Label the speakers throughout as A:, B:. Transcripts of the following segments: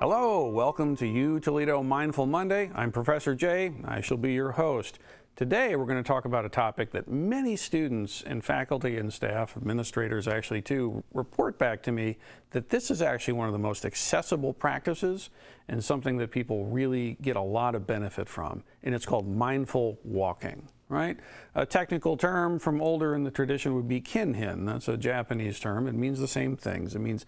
A: Hello, welcome to UToledo Mindful Monday. I'm Professor Jay. I shall be your host. Today we're going to talk about a topic that many students and faculty and staff, administrators actually too, report back to me that this is actually one of the most accessible practices and something that people really get a lot of benefit from, and it's called mindful walking. Right? A technical term from older in the tradition would be kinhin. That's a Japanese term. It means the same things. It means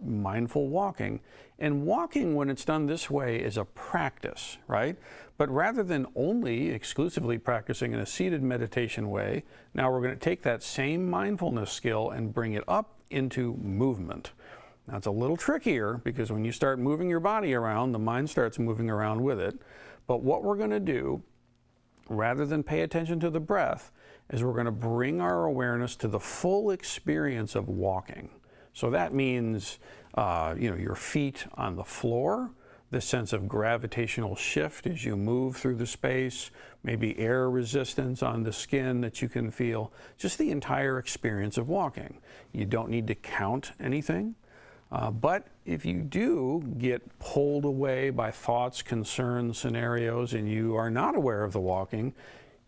A: mindful walking. And walking, when it's done this way, is a practice, right? But rather than only exclusively practicing in a seated meditation way, now we're going to take that same mindfulness skill and bring it up into movement. Now it's a little trickier because when you start moving your body around, the mind starts moving around with it. But what we're going to do, rather than pay attention to the breath, is we're going to bring our awareness to the full experience of walking. So that means, your feet on the floor, the sense of gravitational shift as you move through the space, maybe air resistance on the skin that you can feel, just the entire experience of walking. You don't need to count anything. But if you do get pulled away by thoughts, concerns, scenarios, and you are not aware of the walking,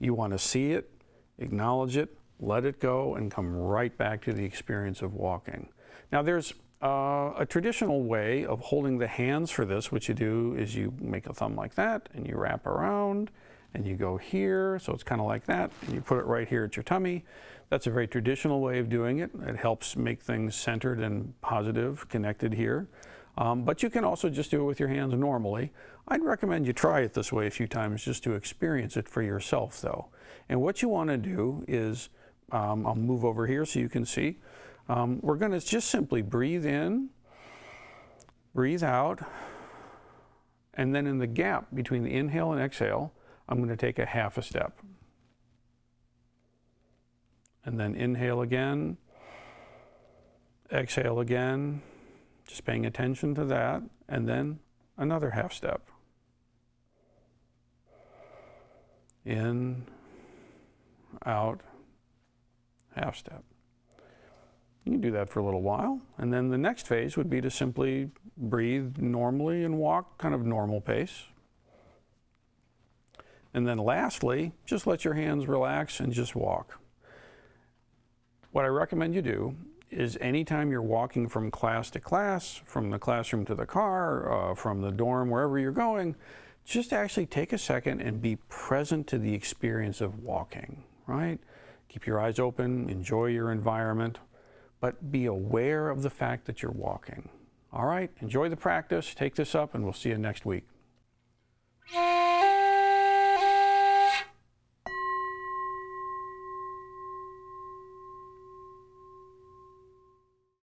A: you want to see it, acknowledge it, let it go, and come right back to the experience of walking. Now there's a traditional way of holding the hands for this. What you do is you make a thumb like that, and you wrap around, and you go here, so it's kind of like that, and you put it right here at your tummy. That's a very traditional way of doing it. It helps make things centered and positive, connected here. But you can also just do it with your hands normally. I'd recommend you try it this way a few times just to experience it for yourself, though. And what you want to do is, I'll move over here so you can see. We're going to just simply breathe in, breathe out, and then in the gap between the inhale and exhale, I'm going to take a half a step. And then inhale again, exhale again, just paying attention to that, and then another half step. In, out, half step. You can do that for a little while, and then the next phase would be to simply breathe normally and walk kind of normal pace. And then lastly, just let your hands relax and just walk. What I recommend you do is anytime you're walking from class to class, from the classroom to the car, from the dorm, wherever you're going, just actually take a second and be present to the experience of walking, right? Keep your eyes open, enjoy your environment, but be aware of the fact that you're walking. All right, enjoy the practice, take this up, and we'll see you next week.